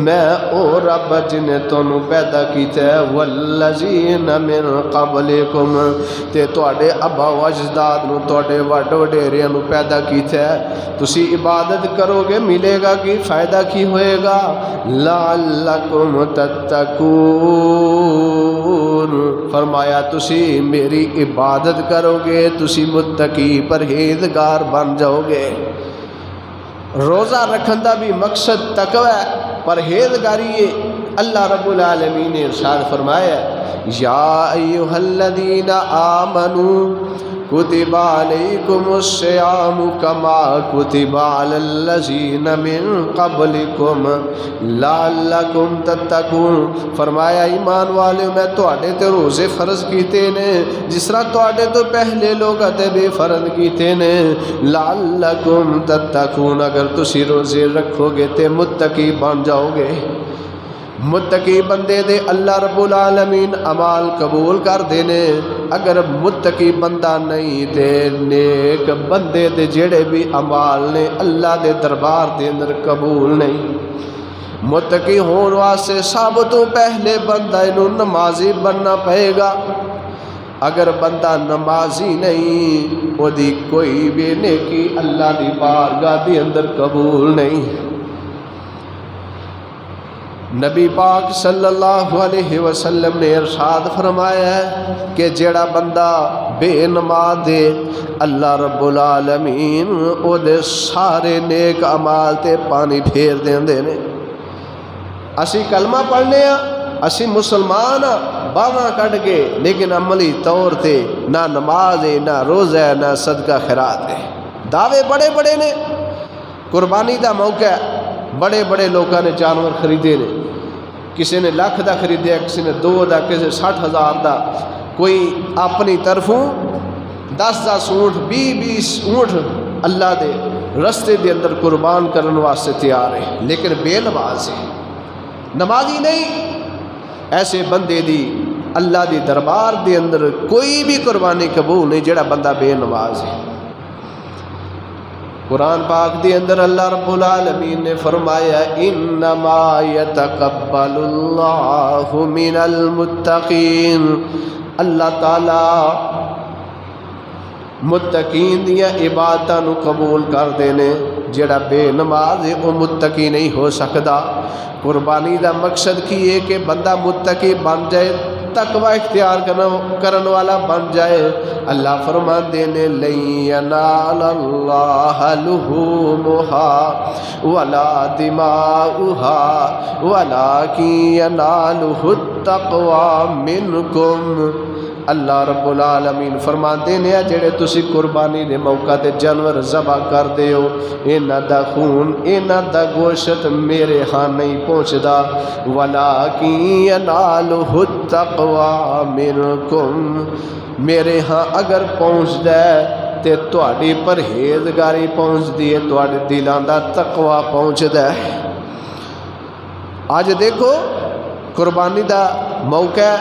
میں او رب جن تانوں پیدا کیتا ہے، والذین من قبلکم، تے تواڈے ابا و اجداد نو تواڈے وڈ وڈیریاں نو پیدا کیتا ہے۔ تسی عبادت کرو گے ملے گا کی فائدہ کی ہوئے گا؟ لعلکم تتقون، فرمایا تسی میری عبادت کرو گے، تسی متقی پرہیزگار بن جاؤ گے۔ روزہ رکھن دا بھی مقصد تقوی ہے، پرہیزگاری ہے۔ اللہ رب العالمین نے ارشاد فرمایا یا ایھا الذین آمنوا کتب علیکم الصیام کما کتب علی الذین من قبلکم لعلکم تتقون۔ فرمایا ایمان والے میں تواڈے تے روزے فرض کیتے نے جس طرح تواڈے تو پہلے لوگ تے بے فرض کیتے نے، لعلکم تتقون، اگر تسی روزے رکھو گے تے متقی بن جاؤ گے۔ متقی بندے دے اللہ رب العالمین اعمال قبول کر دینے، اگر متقی بندہ نہیں تے نیک بندے دے جڑے بھی اعمال نے اللہ دے دربار دے اندر قبول نہیں۔ متقی ہون واسطے سب تو پہلے بندہ انہوں نمازی بننا پڑے گا، اگر بندہ نمازی نہیں وہ دی کوئی بھی نیکی اللہ دی بارگاہ دی اندر قبول نہیں۔ نبی پاک صلی اللہ علیہ وسلم نے ارشاد فرمایا ہے کہ جڑا بندہ بے نماز دے اللہ رب العالمین او دے سارے نیک اعمال تے پانی پھیر دیندے نے۔ اسی کلمہ پڑھنے ہاں، اسی مسلمان ہاں باواں کٹ کے، لیکن عملی طور تے نہ نماز ہے، نہ روزہ ہے، نہ صدقہ خیرات ہے۔ دعوے بڑے بڑے نے، قربانی دا موقع ہے، بڑے بڑے لوگوں نے جانور خریدے نے، کسی نے لاکھ دا خریدیا، کسی نے 2 دا، کسی نے 60,000 دا، کوئی اپنی طرفوں 10 اونٹ 20 اونٹ اللہ دے رستے دے اندر قربان کرنے واسطے تیار ہے، لیکن بے نماز ہے، نمازی نہیں۔ ایسے بندے دی اللہ دی دربار دے اندر کوئی بھی قربانی قبول نہیں جڑا بندہ بے نماز ہے۔ قرآن پاک دے اندر اللہ رب العالمین نے فرمایا انما یتقبل اللہ من المتقین، اللہ تعالی متقین دیا عبادتاں نو قبول کر دینے، جڑا بے نماز ہے وہ متقی نہیں ہو سکتا۔ قربانی دا مقصد کی ہے کہ بندہ متقی بن جائے، تقوی اختیار کرن والا بن جائے۔ اللہ فرمان دینے لن ینال اللہ لحومہا ولا دماؤہا ولکن ینالہ التقوی منکم۔ اللہ رب العالمین فرمان دینے جڑے تسی قربانی دے موقع تے جانور ذبح کر دے ہو، انہاں دا خون انہاں دا گوشت میرے ہاں نہیں پہنچدا، ولیکن ینالہ التقوی منکم، میرے ہاں اگر پہنچ دے تے تواڈی پرہیزگاری پہنچ دی ہے، تواڈے دلاں دا تقوی پہنچ دے۔ آج دیکھو قربانی دا موقع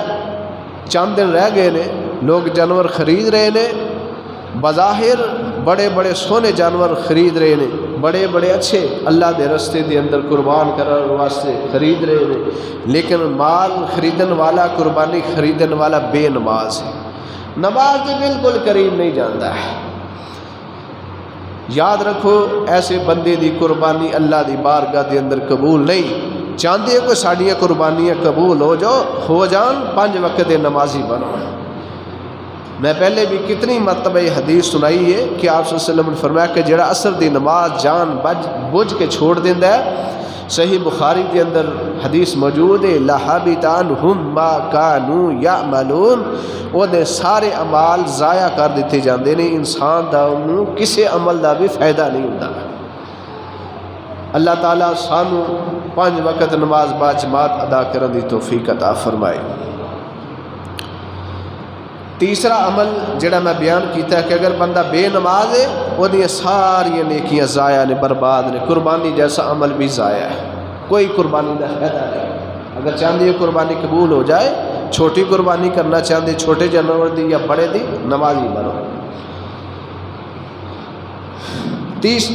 چند دن رہ گئے نے، لوگ جانور خرید رہے نے، بظاہر بڑے بڑے سونے جانور خرید رہے نے، بڑے بڑے اچھے اللہ دے رستے دے اندر قربان کرنے واسطے خرید رہے نے، لیکن مال خریدن والا، قربانی خریدن والا بے نماز ہے، نماز کے بالکل قریب نہیں جانتا ہے۔ یاد رکھو ایسے بندے دی قربانی اللہ دی بارگاہ دے اندر قبول نہیں۔ چاہتے ہیں کہ ساڑیاں قربانیاں قبول ہو جان، 5 وقت نمازی بنو۔ میں پہلے بھی کتنی مرتبہ یہ حدیث سنائی ہے کہ آپ صلی اللہ علیہ وسلم نے فرمایا کہ جڑا عصر دی نماز جان بوجھ کے چھوڑ دیندہ ہے، صحیح بخاری کے اندر حدیث موجود ہے، لَحَبِطَ عَنْهُمْ مَا كَانُوا يَعْمَلُونَ، وہ دے سارے عمال ضائع کر دیتے جاندے نے، انسان دا انہوں کسے عمل دا بھی فائدہ نہیں ہوتا۔ اللہ تعالیٰ سانو 5 وقت نماز با جماعت ادا کرن دی توفیق عطا فرمائے۔ تیسرا عمل جڑا میں بیان کیتا ہے کہ اگر بندہ بے نماز ہے وہ دی ساری نیکیاں ضائع نے، برباد نے، قربانی جیسا عمل بھی ضائع ہے، کوئی قربانی دا فائدہ نہیں۔ اگر چاہتے قربانی قبول ہو جائے، چھوٹی قربانی کرنا چاہتے چھوٹے جانور دی یا بڑے دی، نمازی بنو۔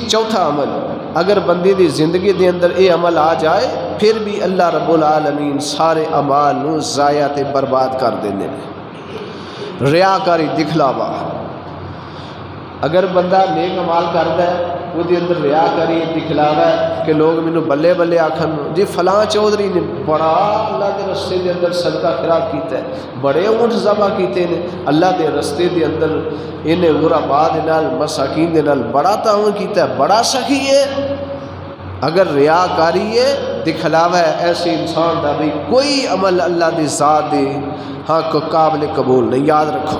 چوتھا عمل، اگر بندی دی زندگی دے اندر اے عمل آ جائے پھر بھی اللہ رب العالمین سارے اعمال نو ضائع تے برباد کر دینے۔ ریاکاری، دکھلاوا، اگر بندہ نیک عمال کرتا ہے وہ دے اندر ریاکاری دکھلاوا ہے کہ لوگ مینوں بلے بلے آکھن جی فلاں چودھری نے بڑا اللہ دے رستے دے اندر صدقہ خیرات کیتا ہے، بڑے اونٹ ذبح کیتے نے اللہ دے رستے دے اندر، انہیں غرباء دے نال مساکین دے نال بڑا تعاون کیتا ہے، بڑا سخی ہے۔ اگر ریاکاری ہے، دکھلاوا ہے، ایسے انسان دا بھی کوئی عمل اللہ دی ذات دے ہاں کو قابل قبول نہیں۔ یاد رکھو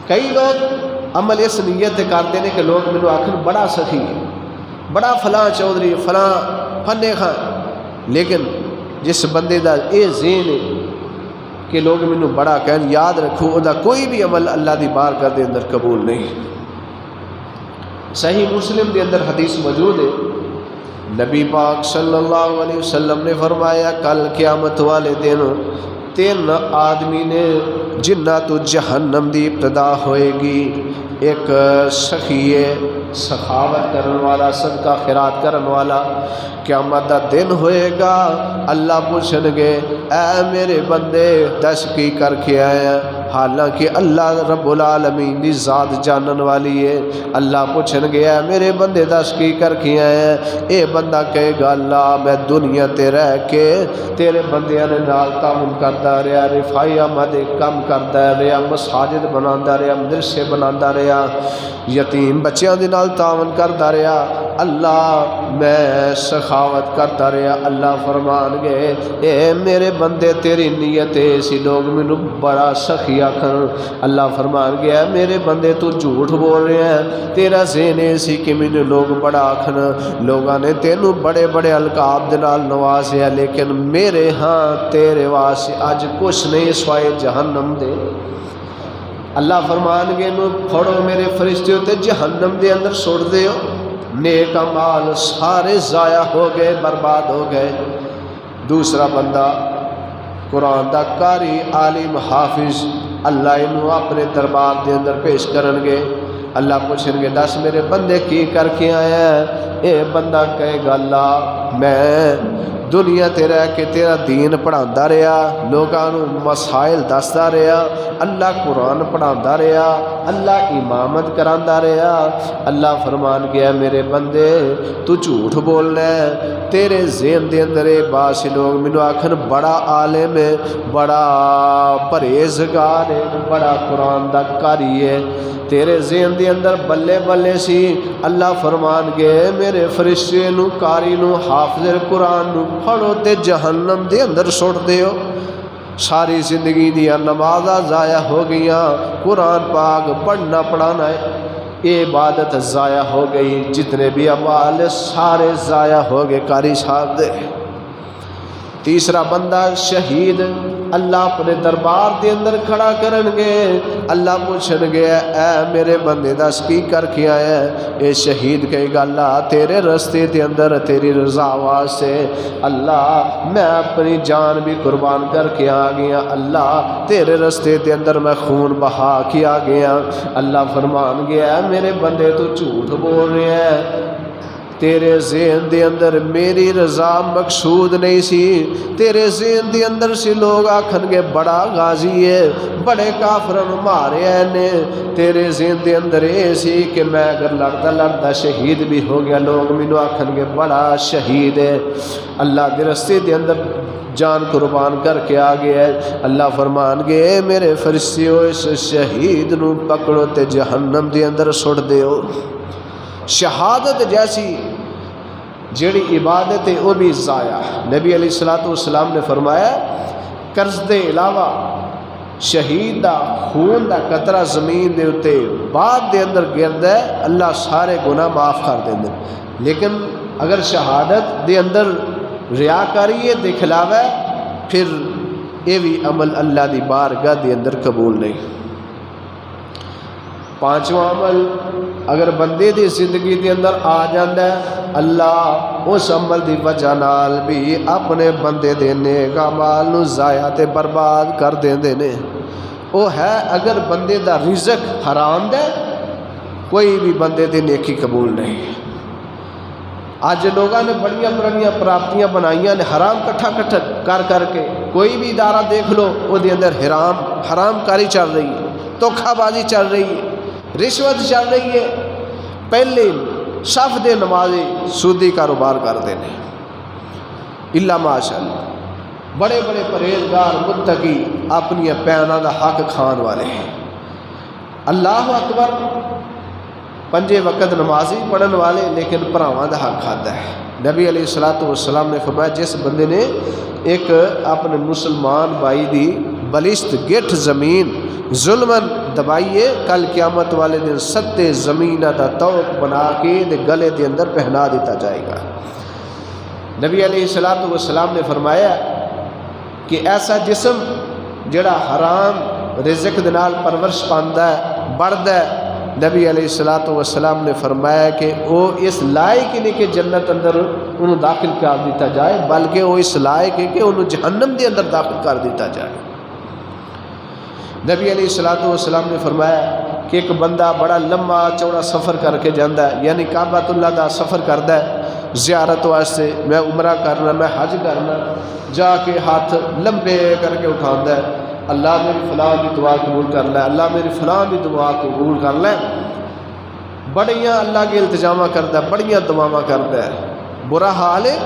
کئی لوگ عمل اس نیت کرتے ہیں کہ لوگ مینوں آکھن بڑا سخی ہے، بڑا فلاں چودھری، فلاں فنے خاں، لیکن جس بندے دا اے ذہن ہے کہ لوگ مینوں بڑا کہن، یاد رکھو او دا کوئی بھی عمل اللہ دی بارگاہ دے اندر قبول نہیں۔ صحیح مسلم دے اندر حدیث موجود ہے، نبی پاک صلی اللہ علیہ وسلم نے فرمایا کل قیامت والے دن 3 آدمی نے جنہ تو جہنم دی ابتدا ہوئے گی۔ ایک سخی ہے، سخاوت کرن والا، صدقہ خیرات کرن والا، قیامت دا دن ہوئے گا، اللہ پوچھن گے اے میرے بندے دس کی کر کے آئے، حالانکہ اللہ رب العالمین دی ذات جانن والی ہے۔ اللہ پوچھن گے اے میرے بندے دس کی کر کے آئے، اے بندہ کہے گا اللہ میں دنیا تے رہ کے تیرے بندیاں نے نال تعاون کردا رہیا، رفائی آمد کم کردا رہیا، مساجد بناندا رہیا، مدرسے بناندا رہیا، یتیم بچیاں دے نال تعاون کردا رہیا، اللہ میں سخاوت کرتا رہیا۔ اللہ فرمان گے اے میرے بندے تیری نیت ایسی لوگ مینوں بڑا سخی آکھن، اللہ فرمان گیا میرے بندے تو جھوٹ بول رہے ہیں، تیرا ذہن ایسی کہ مینوں لوگ بڑا آکھن، لوگاں نے تینوں بڑے بڑے القاب دے نال نوازیا، لیکن میرے ہاں تیرے واسطے اج کچھ نہیں سوائے جہنم دے۔ اللہ فرمان گے نو پھڑو میرے فرشتے تے جہنم دے اندر سٹ دیو، نیک اعمال سارے ضائع ہو گئے، برباد ہو گئے۔ دوسرا بندہ قرآن دا قاری، عالم، حافظ، اللہ انہوں اپنے دربار دے اندر پیش کرن گے، اللہ پوچھن گے دس میرے بندے کی کر کے آیا ہے؟ اے بندہ کہے گا اللہ میں دنیا تے رہ کے تیرا دین پڑھاندا رہیا، لوگاں نوں مسائل دسدا رہیا، اللہ قرآن پڑھاندا رہیا، اللہ امامت کراندا رہیا۔ اللہ فرمان گیا میرے بندے تو جھوٹ بولنا ہے، تیرے ذہن دے اندر اے باس لوگ مینوں آکھن بڑا عالم ہے، بڑا پرہیزگار ہے، بڑا قرآن دا قاری ہے، تیرے ذہن دے اندر بلے بلے سی۔ اللہ فرمان گے میرے فرشتے نو، قاری نو، حافظ قرآن نو پھڑو تے جہنم دے اندر سٹ دیو۔ ساری زندگی دیا نمازاں ضائع ہو گئیاں، قرآن پاک پڑھنا پڑھانا ہے، یہ عبادت ضائع ہو گئی، جتنے بھی اعمال سارے ضائع ہو گئے قاری صاحب دے۔ تیسرا بندہ شہید، اللہ اپنے دربار دے اندر کھڑا کرن گے، اللہ پوچھن گے اے میرے بندے دس کی کر کے آیا ہے؟ اے شہید کہے گا اللہ تیرے رستے دے اندر تیری رضا واسطے اللہ میں اپنی جان بھی قربان کر کے آ گیا، اللہ تیرے رستے دے اندر میں خون بہا کے آ گیا۔ اللہ فرمان گیا اے میرے بندے تو جھوٹ بول رہے ہیں، تیرے ذہن دے اندر میری رضا مقصود نہیں سی، تیرے ذہن دے اندر سے لوگ آکھن گے بڑا غازی ہے، بڑے کافرن مارے ہیں نے، تیرے ذہن دے اندر یہ سی کہ میں اگر لڑتا لڑتا شہید بھی ہو گیا لوگ مینوں آکھن گے بڑا شہید ہے، اللہ دے رستے دے اندر جان قربان کر کے آ گیا ہے۔ اللہ فرمان گے میرے فرشتیو اس شہید نو پکڑو تے جہنم دے اندر سٹ دیو۔ شہادت جیسی جڑی عبادت ہے وہ بھی ضائع۔ نبی علیہ السلام نے فرمایا قرض دے علاوہ شہید دا خون دا قطرہ زمین دے اتے بعد دے اندر گرد ہے اللہ سارے گناہ معاف کر دیں، لیکن اگر شہادت دے اندر ریاکاری ہے دکھلاوا ہے پھر یہ بھی عمل اللہ دی بارگاہ دے اندر قبول نہیں۔ پانچواں عمل اگر بندے دی زندگی دے اندر آ جاندہ ہے اللہ اس عمل دی وجہ نال بھی اپنے بندے دے نیک اعمال نو ضائع تے برباد کر دیندے نے۔ وہ ہے اگر بندے دا رزق حرام دے کوئی بھی بندے دی نیکی قبول نہیں۔ آج لوگاں نے بڑیاں بڑیاں پراپتیاں بنائیاں نے حرام کٹھا کٹھا کر کر کے، کوئی بھی ادارہ دیکھ لو وہ دے اندر حرام کاری چل رہی ہے، دھوکھا بازی چل رہی ہے، رشوت چل رہی ہے، پہلے صف دے نمازی سودی کاروبار کرتے ہیں، الا ماشاءاللہ بڑے بڑے پرہیزگار متقی اپنی پیانہ دا حق کھان والے ہیں۔ اللہ اکبر، پنجے وقت نمازی پڑھن والے لیکن پراواں دا حق کھاتا ہے۔ نبی علیہ السلام نے فرمایا جس بندے نے ایک اپنے مسلمان بھائی دی بلشت گٹھ زمین ظلمن دبائیے، کل قیامت والے دن ستے زمینہ دا توق بنا کے دے گلے دے اندر پہنا دیتا جائے گا۔ نبی علیہ السلام نے فرمایا کہ ایسا جسم جڑا حرام رزق دے نال پرورش پاندا ہے، بڑھدا ہے، نبی علیہ السلام نے فرمایا کہ وہ اس لائق ہی نہیں کہ جنت اندر انہوں داخل کر دیتا جائے، بلکہ وہ اس لائق ہے کہ انہوں جہنم دے اندر داخل کر دیتا جائے۔ نبی علیہ السلام نے فرمایا کہ ایک بندہ بڑا لمبا چوڑا سفر کر کے جاندہ ہے، یعنی کعبۃ اللہ دا سفر کردا ہے زیارت واسطے، میں عمرہ کرنا، میں حج کرنا، جا کے ہاتھ لمبے کر کے اٹھاندا ہے، اللہ میری فلاں بھی دعا قبول کر لے، اللہ میری فلاں بھی دعا قبول کر لے، بڑیاں اللہ کے التجامہ کردا ہے، بڑیاں دعاواں کردا ہے، برا حال ہے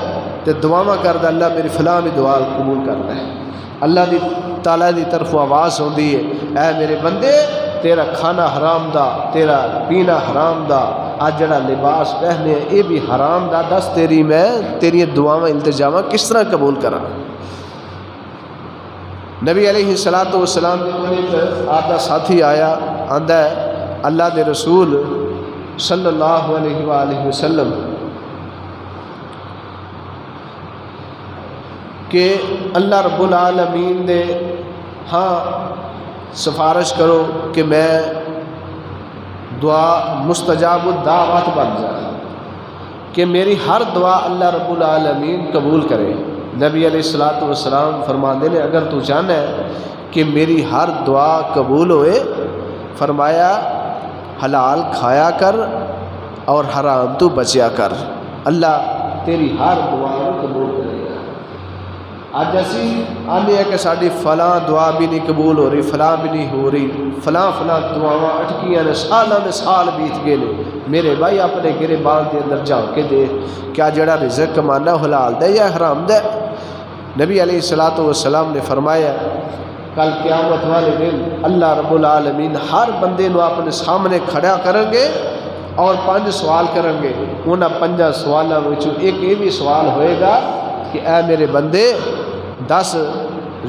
تے دعاواں کردا اللہ میری فلاں بھی دعا قبول کر لے۔ اللہ دی تعالیٰ دی طرف آواز ہوندی ہے، اے میرے بندے تیرا کھانا حرام دا، تیرا پینا حرام دا، آج جڑا لباس پہنے یہ بھی حرام دا، دس تیری میں تیری دعاواں التجامہ کس طرح قبول کراں۔ نبی علیہ السلام نے آپ کا ساتھی آیا، آندا ہے اللہ دے رسول صلی اللہ علیہ وآلہ وسلم کہ اللہ رب العالمین دے ہاں سفارش کرو کہ میں دعا مستجاب الدعوات بن جائے، کہ میری ہر دعا اللہ رب العالمین قبول کرے۔ نبی علیہ السلام فرماندے نے اگر تو چاہنا ہے کہ میری ہر دعا قبول ہوئے، فرمایا حلال کھایا کر اور حرام تو بچیا کر، اللہ تیری ہر دعا قبول کرے گا۔ آج اسی آنے ہیں کہ ساری فلاں دعا بھی نہیں قبول ہو رہی، فلاں بھی نہیں ہو رہی، فلاں دعاواں اٹکیاں نے، سالاں نے سال بیت گئے نے۔ میرے بھائی اپنے گریبان کے اندر جا کے دے، کیا جڑا رزق کمانا حلال دے یا حرام دے؟ نبی علیہ السلام نے فرمایا کل قیامت والے دن اللہ رب العالمین ہر بندے نو اپنے سامنے کھڑا کریں گے اور 5 سوال کریں گے۔ انہاں 5 سوالوں میں ایک یہ بھی سوال ہوئے گا کہ اے میرے بندے دس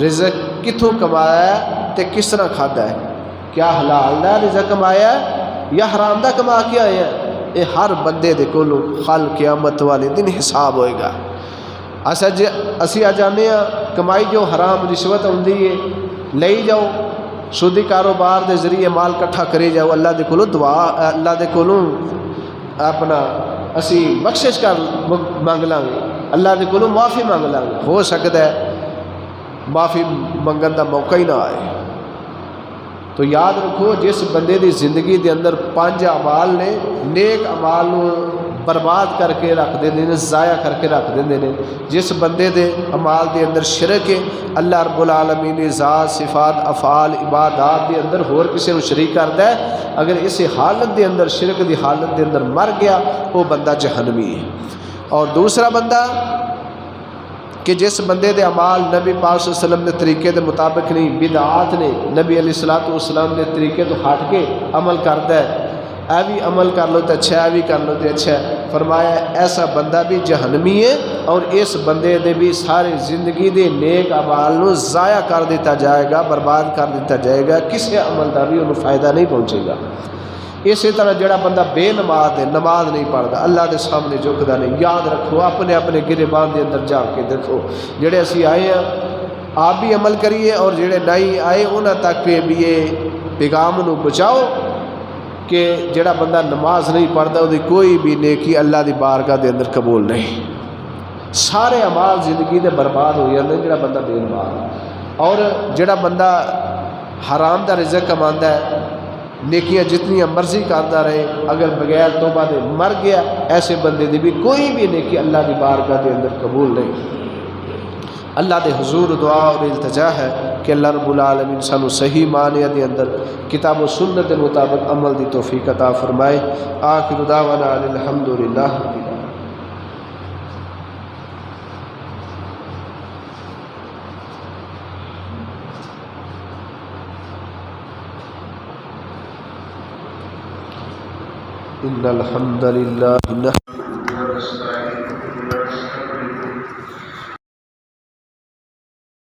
رزق کتوں کمایا ہے تے کس طرح کھادا ہے، کیا حلال دا رزق کمایا ہے یا حرام دا کما کے آیا ہے؟ یہ ہر بندے دے کولوں کل قیامت والے دن حساب ہوئے گا۔ اسی آ جانے ہاں کمائی جو حرام رشوت ہوندی ہے لئی جاؤ، سودی کاروبار دے ذریعے مال کٹھا کرے جاؤ، اللہ دے کولوں دعا، اللہ دے کولوں اپنا اسی بخشش کر مانگ لیں گے، اللہ دے کولوں معافی مانگ لیں گے، ہو سکتا ہے معافی منگن دا موقع ہی نہ آئے۔ تو یاد رکھو جس بندے دی زندگی دے اندر 5 اعمال نے، نیک اعمال برباد کر کے رکھ دیندے نے، ضائع کر کے رکھ دیندے نے۔ جس بندے دے اعمال دے اندر شرک ہے، اللہ رب العالمین نے ذات صفات افعال عبادات دے اندر ہور کسی نو شریک کردا ہے، اگر اس حالت دے اندر شرک دی حالت دے اندر مر گیا وہ بندہ جہنمی ہے۔ اور دوسرا بندہ کہ جس بندے دے اعمال نبی پاک صلی اللہ علیہ وسلم نے طریقے دے مطابق نہیں، بدعات نے، نبی علیہ السلام نے طریقے تو ہٹ کے عمل کرتا ہے، اے بھی عمل کر لو تو اچھا، اے بھی کر لو تو اچھا ہے، فرمایا ایسا بندہ بھی جہنمی ہے اور اس بندے دے بھی ساری زندگی دے نیک اعمال نو ضائع کر دیتا جائے گا، برباد کر دیتا جائے گا، کسی عمل دا بھی انہوں فائدہ نہیں پہنچے گا۔ اسی طرح جڑا بندہ بے نماز ہے، نماز نہیں پڑھتا، اللہ دے سامنے جھکدا نہیں، یاد رکھو اپنے اپنے گریبان دے اندر جا کے دیکھو، جڑے اسی آئے ہیں آپ بھی عمل کریے اور جڑے نہیں آئے انہاں تک بھی یہ پیغام نو پہنچاؤ کہ جڑا بندہ نماز نہیں پڑھتا وہ کوئی بھی نیکی اللہ دی بارگاہ دے اندر قبول نہیں، سارے اعمال زندگی دے برباد ہو جاندے جڑا بندہ بے نماز ہے۔ اور جڑا بندہ حرام دا رزق کماندا ہے، نیکیاں جتنی مرضی کرتا رہے، اگر بغیر توبہ دے مر گیا، ایسے بندے دی بھی کوئی بھی نیکی اللہ دی بارگاہ دے اندر قبول نہیں۔ اللہ دے حضور دعا اور التجا ہے کہ اللہ رب العالمین سانو صحیح معنی دے اندر کتاب و سنت کے مطابق عمل دی توفیق عطا فرمائے۔ آخر دعوانا الحمدللہ رب العالمین۔ ان الحمد للہ